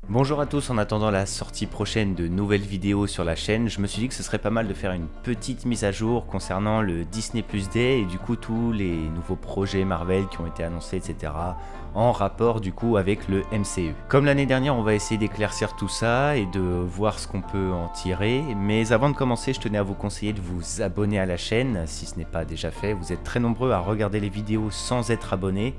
Bonjour à tous, en attendant la sortie prochaine de nouvelles vidéos sur la chaîne, je me suis dit que ce serait pas mal de faire une petite mise à jour concernant le Disney Plus Day et du coup tous les nouveaux projets Marvel qui ont été annoncés, etc. en rapport du coup avec le MCU. Comme l'année dernière, on va essayer d'éclaircir tout ça et de voir ce qu'on peut en tirer, mais avant de commencer, je tenais à vous conseiller de vous abonner à la chaîne si ce n'est pas déjà fait. Vous êtes très nombreux à regarder les vidéos sans être abonnés.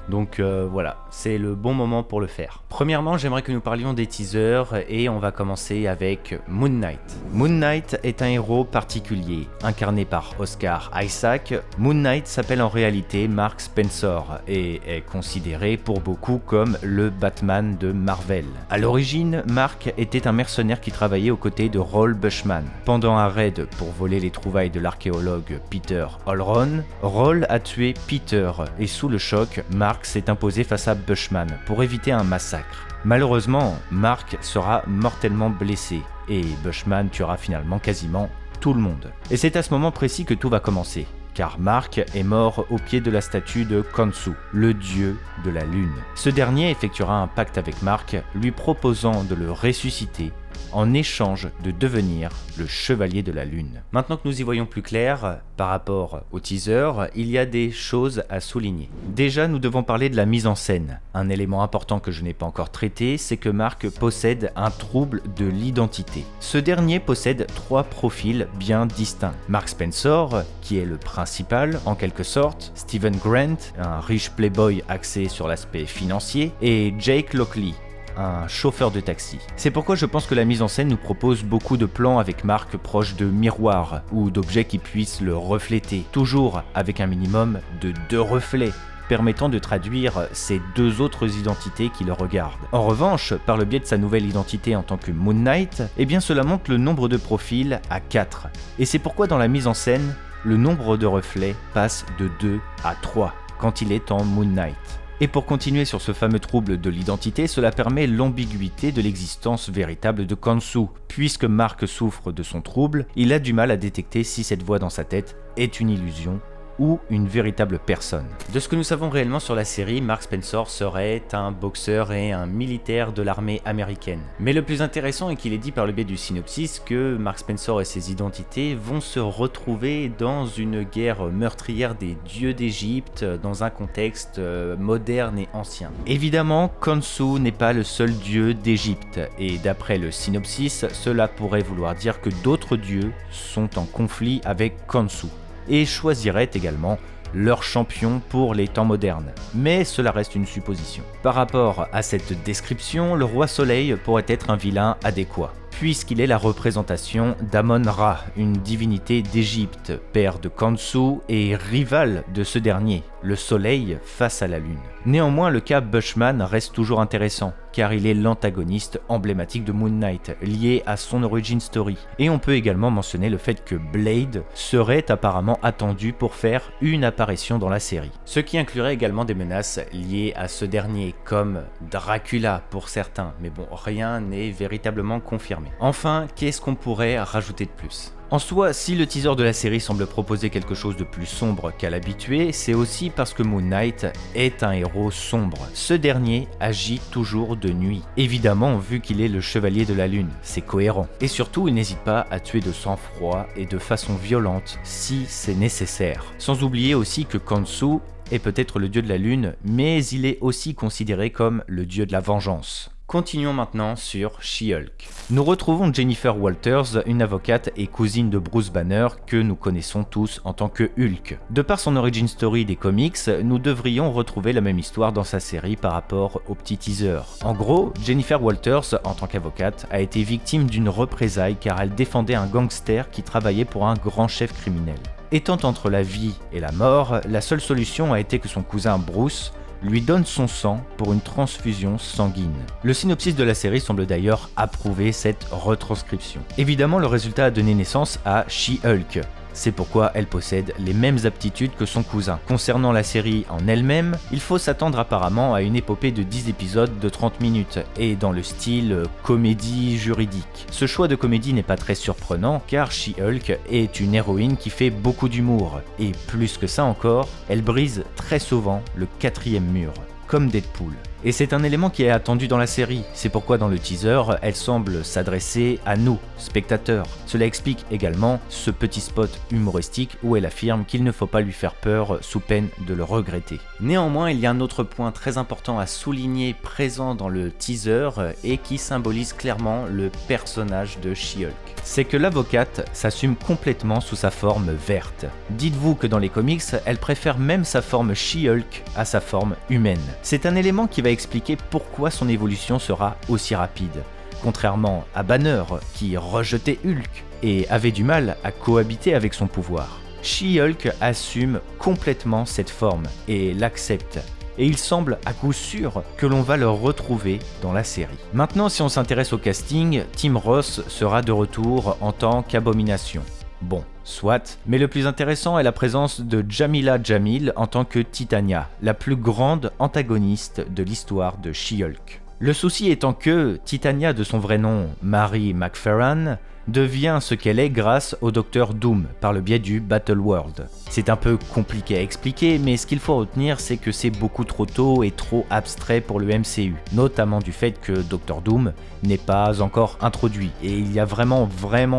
Donc voilà, c'est le bon moment pour le faire. Premièrement, j'aimerais que nous parlions des teasers et on va commencer avec Moon Knight. Moon Knight est un héros particulier, incarné par Oscar Isaac. Moon Knight s'appelle en réalité Mark Spencer et est considéré pour beaucoup comme le Batman de Marvel. À l'origine, Mark était un mercenaire qui travaillait aux côtés de Roll Bushman. Pendant un raid pour voler les trouvailles de l'archéologue Peter Olron, Roll a tué Peter et sous le choc, Mark s'est imposé face à Bushman pour éviter un massacre. Malheureusement, Mark sera mortellement blessé et Bushman tuera finalement quasiment tout le monde. Et c'est à ce moment précis que tout va commencer, car Mark est mort au pied de la statue de Khonsu, le dieu de la lune. Ce dernier effectuera un pacte avec Mark, lui proposant de le ressusciter en échange de devenir le chevalier de la lune. Maintenant que nous y voyons plus clair, par rapport au teaser, il y a des choses à souligner. Déjà, nous devons parler de la mise en scène. Un élément important que je n'ai pas encore traité, c'est que Mark possède un trouble de l'identité. Ce dernier possède trois profils bien distincts. Mark Spencer, qui est le principal en quelque sorte, Stephen Grant, un riche playboy axé sur l'aspect financier, et Jake Lockley, un chauffeur de taxi. C'est pourquoi je pense que la mise en scène nous propose beaucoup de plans avec Mark proches de miroirs ou d'objets qui puissent le refléter, toujours avec un minimum de 2 reflets, permettant de traduire ces 2 autres identités qui le regardent. En revanche, par le biais de sa nouvelle identité en tant que Moon Knight, eh bien cela monte le nombre de profils à 4. Et c'est pourquoi dans la mise en scène, le nombre de reflets passe de 2 à 3 quand il est en Moon Knight. Et pour continuer sur ce fameux trouble de l'identité, cela permet l'ambiguïté de l'existence véritable de Khonsu. Puisque Mark souffre de son trouble, il a du mal à détecter si cette voix dans sa tête est une illusion ou une véritable personne. De ce que nous savons réellement sur la série, Mark Spencer serait un boxeur et un militaire de l'armée américaine. Mais le plus intéressant est qu'il est dit par le biais du synopsis que Mark Spencer et ses identités vont se retrouver dans une guerre meurtrière des dieux d'Égypte dans un contexte moderne et ancien. Évidemment, Khonsu n'est pas le seul dieu d'Égypte et d'après le synopsis, cela pourrait vouloir dire que d'autres dieux sont en conflit avec Khonsu et choisiraient également leur champion pour les temps modernes. Mais cela reste une supposition. Par rapport à cette description, le roi Soleil pourrait être un vilain adéquat, puisqu'il est la représentation d'Amon-Ra, une divinité d'Égypte, père de Khonsu et rival de ce dernier, le Soleil face à la Lune. Néanmoins, le cas Bushman reste toujours intéressant, car il est l'antagoniste emblématique de Moon Knight, lié à son origin story. Et on peut également mentionner le fait que Blade serait apparemment attendu pour faire une apparition dans la série. Ce qui inclurait également des menaces liées à ce dernier, comme Dracula pour certains, mais bon, rien n'est véritablement confirmé. Enfin, qu'est-ce qu'on pourrait rajouter de plus ? En soi, si le teaser de la série semble proposer quelque chose de plus sombre qu'à l'habitué, c'est aussi parce que Moon Knight est un héros sombre. Ce dernier agit toujours de nuit. Évidemment, vu qu'il est le chevalier de la lune, c'est cohérent. Et surtout, il n'hésite pas à tuer de sang-froid et de façon violente si c'est nécessaire. Sans oublier aussi que Khonsu est peut-être le dieu de la lune, mais il est aussi considéré comme le dieu de la vengeance. Continuons maintenant sur She-Hulk. Nous retrouvons Jennifer Walters, une avocate et cousine de Bruce Banner que nous connaissons tous en tant que Hulk. De par son origin story des comics, nous devrions retrouver la même histoire dans sa série par rapport au petit teaser. En gros, Jennifer Walters, en tant qu'avocate, a été victime d'une représaille car elle défendait un gangster qui travaillait pour un grand chef criminel. Étant entre la vie et la mort, la seule solution a été que son cousin Bruce lui donne son sang pour une transfusion sanguine. Le synopsis de la série semble d'ailleurs approuver cette retranscription. Évidemment, le résultat a donné naissance à She-Hulk. C'est pourquoi elle possède les mêmes aptitudes que son cousin. Concernant la série en elle-même, il faut s'attendre apparemment à une épopée de 10 épisodes de 30 minutes, et dans le style comédie juridique. Ce choix de comédie n'est pas très surprenant, car She-Hulk est une héroïne qui fait beaucoup d'humour, et plus que ça encore, elle brise très souvent le 4e mur, comme Deadpool. Et c'est un élément qui est attendu dans la série, c'est pourquoi dans le teaser, elle semble s'adresser à nous, spectateurs. Cela explique également ce petit spot humoristique où elle affirme qu'il ne faut pas lui faire peur sous peine de le regretter. Néanmoins, il y a un autre point très important à souligner présent dans le teaser et qui symbolise clairement le personnage de She-Hulk. C'est que l'avocate s'assume complètement sous sa forme verte. Dites-vous que dans les comics, elle préfère même sa forme She-Hulk à sa forme humaine. C'est un élément qui va expliquer pourquoi son évolution sera aussi rapide. Contrairement à Banner, qui rejetait Hulk et avait du mal à cohabiter avec son pouvoir. She-Hulk assume complètement cette forme et l'accepte. Et il semble à coup sûr que l'on va le retrouver dans la série. Maintenant, si on s'intéresse au casting, Tim Ross sera de retour en tant qu'Abomination. Bon, soit, mais le plus intéressant est la présence de Jamila Jamil en tant que Titania, la plus grande antagoniste de l'histoire de She-Hulk. Le souci étant que Titania, de son vrai nom Mary McFerran, devient ce qu'elle est grâce au Docteur Doom par le biais du Battle World. C'est un peu compliqué à expliquer, mais ce qu'il faut retenir, c'est que c'est beaucoup trop tôt et trop abstrait pour le MCU, notamment du fait que Docteur Doom n'est pas encore introduit, et il y a vraiment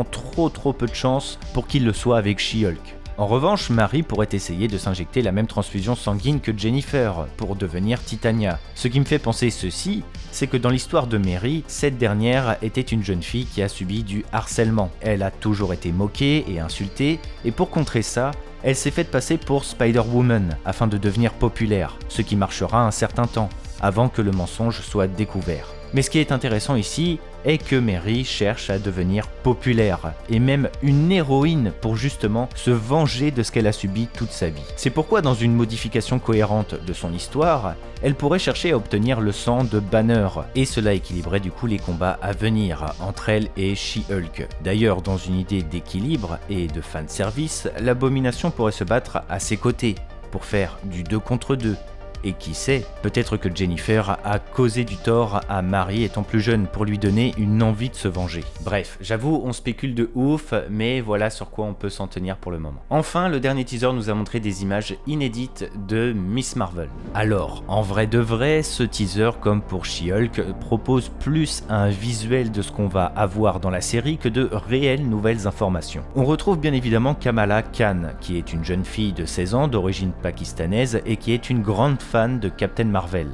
trop peu de chances pour qu'il le soit avec She-Hulk. En revanche, Mary pourrait essayer de s'injecter la même transfusion sanguine que Jennifer pour devenir Titania. Ce qui me fait penser ceci, c'est que dans l'histoire de Mary, cette dernière était une jeune fille qui a subi du harcèlement. Elle a toujours été moquée et insultée, et pour contrer ça, elle s'est faite passer pour Spider-Woman afin de devenir populaire, ce qui marchera un certain temps, avant que le mensonge soit découvert. Mais ce qui est intéressant ici est que Mary cherche à devenir populaire et même une héroïne pour justement se venger de ce qu'elle a subi toute sa vie. C'est pourquoi dans une modification cohérente de son histoire, elle pourrait chercher à obtenir le sang de Banner et cela équilibrerait du coup les combats à venir entre elle et She-Hulk. D'ailleurs, dans une idée d'équilibre et de fanservice, l'Abomination pourrait se battre à ses côtés pour faire du 2 contre 2. Et qui sait, peut-être que Jennifer a causé du tort à Mary étant plus jeune pour lui donner une envie de se venger. Bref, j'avoue, on spécule de ouf, mais voilà sur quoi on peut s'en tenir pour le moment. Enfin, le dernier teaser nous a montré des images inédites de Miss Marvel. Alors, en vrai de vrai, ce teaser, comme pour She-Hulk, propose plus un visuel de ce qu'on va avoir dans la série que de réelles nouvelles informations. On retrouve bien évidemment Kamala Khan, qui est une jeune fille de 16 ans d'origine pakistanaise et qui est une grande fan de Captain Marvel.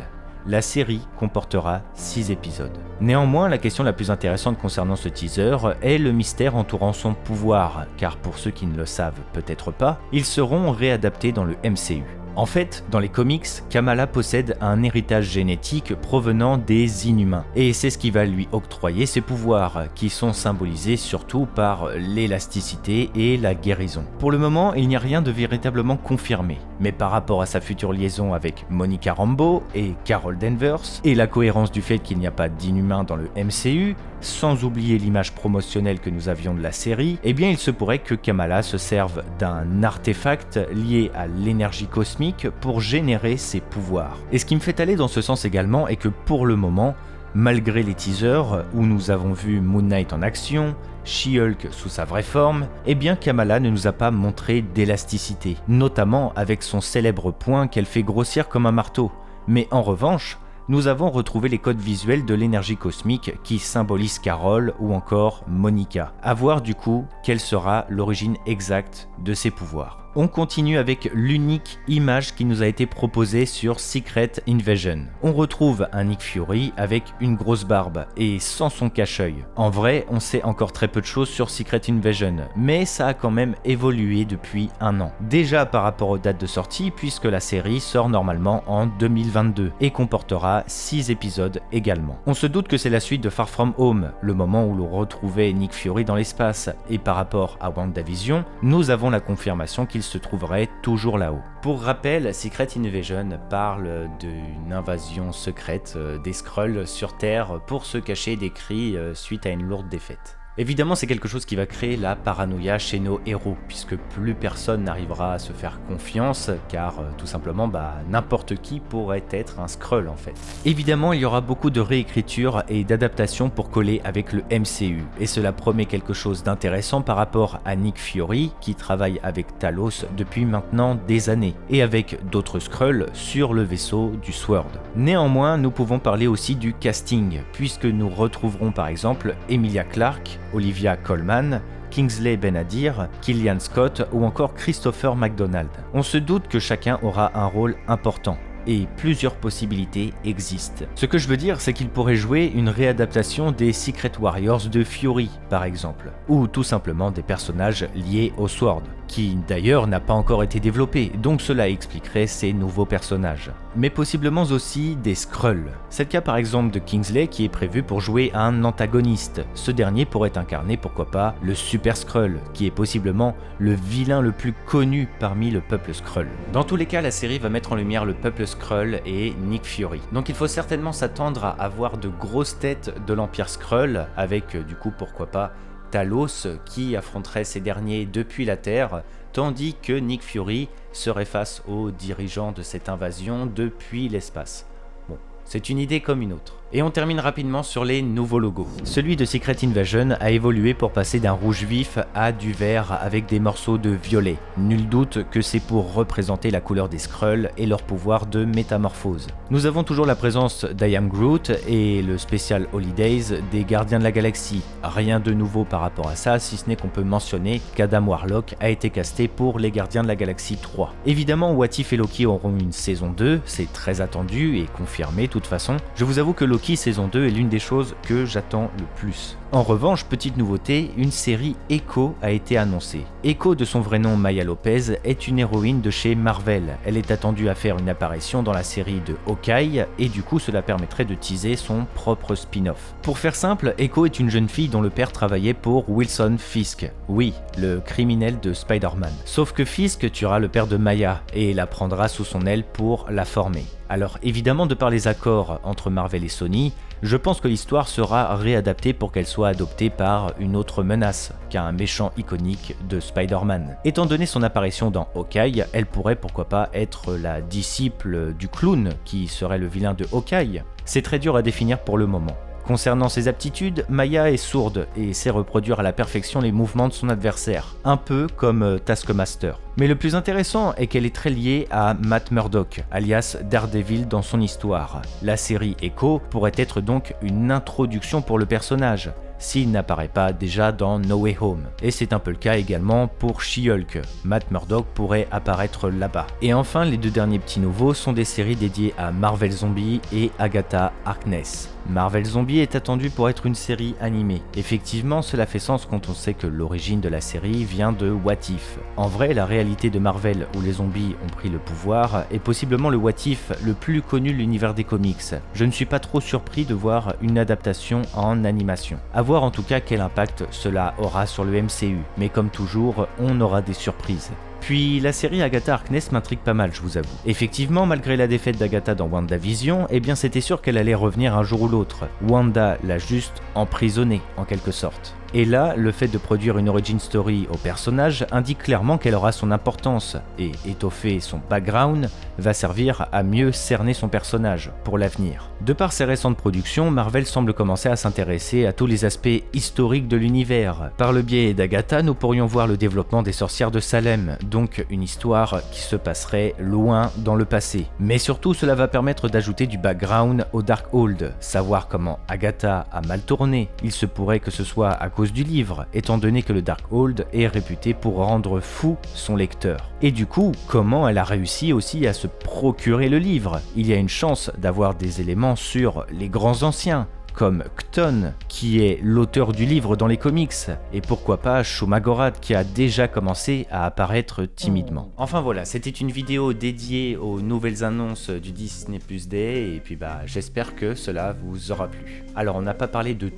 La série comportera 6 épisodes. Néanmoins, la question la plus intéressante concernant ce teaser est le mystère entourant son pouvoir, car pour ceux qui ne le savent peut-être pas, ils seront réadaptés dans le MCU. En fait, dans les comics, Kamala possède un héritage génétique provenant des Inhumains, et c'est ce qui va lui octroyer ses pouvoirs, qui sont symbolisés surtout par l'élasticité et la guérison. Pour le moment, il n'y a rien de véritablement confirmé, mais par rapport à sa future liaison avec Monica Rambeau et Carol Danvers, et la cohérence du fait qu'il n'y a pas d'Inhumains dans le MCU, sans oublier l'image promotionnelle que nous avions de la série, eh bien il se pourrait que Kamala se serve d'un artefact lié à l'énergie cosmique pour générer ses pouvoirs. Et ce qui me fait aller dans ce sens également est que pour le moment, malgré les teasers où nous avons vu Moon Knight en action, She-Hulk sous sa vraie forme, eh bien Kamala ne nous a pas montré d'élasticité, notamment avec son célèbre poing qu'elle fait grossir comme un marteau. Mais en revanche, nous avons retrouvé les codes visuels de l'énergie cosmique qui symbolisent Carol ou encore Monica. À voir du coup quelle sera l'origine exacte de ses pouvoirs. On continue avec l'unique image qui nous a été proposée sur Secret Invasion. On retrouve un Nick Fury avec une grosse barbe et sans son cache-œil. En vrai, on sait encore très peu de choses sur Secret Invasion, mais ça a quand même évolué depuis un an. Déjà par rapport aux dates de sortie, puisque la série sort normalement en 2022 et comportera 6 épisodes également. On se doute que c'est la suite de Far From Home, le moment où l'on retrouvait Nick Fury dans l'espace, et par rapport à WandaVision, nous avons la confirmation qu'il se trouverait toujours là-haut. Pour rappel, Secret Invasion parle d'une invasion secrète des Skrulls sur Terre pour se cacher des cris suite à une lourde défaite. Évidemment, c'est quelque chose qui va créer la paranoïa chez nos héros, puisque plus personne n'arrivera à se faire confiance, car tout simplement, n'importe qui pourrait être un Skrull en fait. Évidemment, il y aura beaucoup de réécriture et d'adaptation pour coller avec le MCU, et cela promet quelque chose d'intéressant par rapport à Nick Fury, qui travaille avec Talos depuis maintenant des années, et avec d'autres Skrulls sur le vaisseau du Sword. Néanmoins, nous pouvons parler aussi du casting, puisque nous retrouverons par exemple Emilia Clarke, Olivia Colman, Kingsley Ben-Adir, Killian Scott ou encore Christopher McDonald. On se doute que chacun aura un rôle important, et plusieurs possibilités existent. Ce que je veux dire, c'est qu'il pourrait jouer une réadaptation des Secret Warriors de Fury, par exemple, ou tout simplement des personnages liés au Sword, qui d'ailleurs n'a pas encore été développé, donc cela expliquerait ces nouveaux personnages. Mais possiblement aussi des Skrulls. C'est le cas par exemple de Kingsley qui est prévu pour jouer un antagoniste. Ce dernier pourrait incarner pourquoi pas le Super Skrull, qui est possiblement le vilain le plus connu parmi le peuple Skrull. Dans tous les cas, la série va mettre en lumière le peuple Skrull et Nick Fury. Donc il faut certainement s'attendre à avoir de grosses têtes de l'Empire Skrull, avec du coup pourquoi pas Talos qui affronterait ces derniers depuis la Terre, tandis que Nick Fury serait face aux dirigeants de cette invasion depuis l'espace. Bon, c'est une idée comme une autre. Et on termine rapidement sur les nouveaux logos. Celui de Secret Invasion a évolué pour passer d'un rouge vif à du vert avec des morceaux de violet. Nul doute que c'est pour représenter la couleur des Skrulls et leur pouvoir de métamorphose. Nous avons toujours la présence d'I Am Groot et le spécial Holidays des Gardiens de la Galaxie. Rien de nouveau par rapport à ça, si ce n'est qu'on peut mentionner qu'Adam Warlock a été casté pour les Gardiens de la Galaxie 3. Évidemment, What If et Loki auront une saison 2, c'est très attendu et confirmé de toute façon. Je vous avoue que Loki saison 2 est l'une des choses que j'attends le plus. En revanche, petite nouveauté, une série Echo a été annoncée. Echo, de son vrai nom Maya Lopez, est une héroïne de chez Marvel. Elle est attendue à faire une apparition dans la série de Hawkeye et du coup cela permettrait de teaser son propre spin-off. Pour faire simple, Echo est une jeune fille dont le père travaillait pour Wilson Fisk. Oui, le criminel de Spider-Man. Sauf que Fisk tuera le père de Maya et la prendra sous son aile pour la former. Alors évidemment, de par les accords entre Marvel et Sony, je pense que l'histoire sera réadaptée pour qu'elle soit adoptée par une autre menace qu'un méchant iconique de Spider-Man. Étant donné son apparition dans Hawkeye, elle pourrait pourquoi pas être la disciple du clown qui serait le vilain de Hawkeye. C'est très dur à définir pour le moment. Concernant ses aptitudes, Maya est sourde et sait reproduire à la perfection les mouvements de son adversaire, un peu comme Taskmaster. Mais le plus intéressant est qu'elle est très liée à Matt Murdock, alias Daredevil dans son histoire. La série Echo pourrait être donc une introduction pour le personnage, s'il n'apparaît pas déjà dans No Way Home. Et c'est un peu le cas également pour She-Hulk. Matt Murdock pourrait apparaître là-bas. Et enfin, les deux derniers petits nouveaux sont des séries dédiées à Marvel Zombie et Agatha Harkness. Marvel Zombie est attendu pour être une série animée. Effectivement, cela fait sens quand on sait que l'origine de la série vient de What If. En vrai, la réalité de Marvel où les zombies ont pris le pouvoir est possiblement le What If le plus connu de l'univers des comics. Je ne suis pas trop surpris de voir une adaptation en animation. À voir en tout cas quel impact cela aura sur le MCU, mais comme toujours, on aura des surprises. Puis la série Agatha Harkness m'intrigue pas mal, je vous avoue. Effectivement, malgré la défaite d'Agatha dans WandaVision, eh bien c'était sûr qu'elle allait revenir un jour ou l'autre. Wanda l'a juste emprisonnée, en quelque sorte. Et là, le fait de produire une origin story au personnage indique clairement qu'elle aura son importance, et étoffer son background va servir à mieux cerner son personnage pour l'avenir. De par ses récentes productions, Marvel semble commencer à s'intéresser à tous les aspects historiques de l'univers. Par le biais d'Agatha, nous pourrions voir le développement des sorcières de Salem, donc une histoire qui se passerait loin dans le passé. Mais surtout, cela va permettre d'ajouter du background au Darkhold, savoir comment Agatha a mal tourné. Il se pourrait que ce soit à cause du livre, étant donné que le Darkhold est réputé pour rendre fou son lecteur. Et du coup, comment elle a réussi aussi à se procurer le livre? Il y a une chance d'avoir des éléments sur les grands anciens, comme Chthon, qui est l'auteur du livre dans les comics, et pourquoi pas Shumagorath qui a déjà commencé à apparaître timidement. Enfin voilà, c'était une vidéo dédiée aux nouvelles annonces du Disney Plus Day, et puis j'espère que cela vous aura plu. Alors on n'a pas parlé de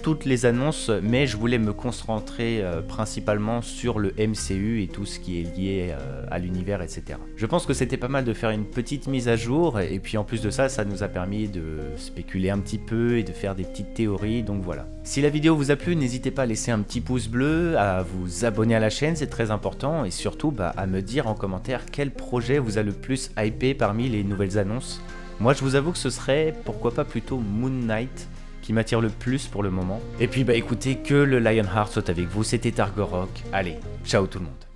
toutes les annonces, mais je voulais me concentrer principalement sur le MCU et tout ce qui est lié à l'univers, etc. Je pense que c'était pas mal de faire une petite mise à jour, et puis en plus de ça, ça nous a permis de spéculer un petit peu et de faire des petites théories, donc voilà. Si la vidéo vous a plu, n'hésitez pas à laisser un petit pouce bleu, à vous abonner à la chaîne, c'est très important, et surtout à me dire en commentaire quel projet vous a le plus hypé parmi les nouvelles annonces. Moi je vous avoue que ce serait, pourquoi pas plutôt Moon Knight, qui m'attire le plus pour le moment. Et puis écoutez, que le Lionheart soit avec vous, c'était Argorok. Allez, ciao tout le monde.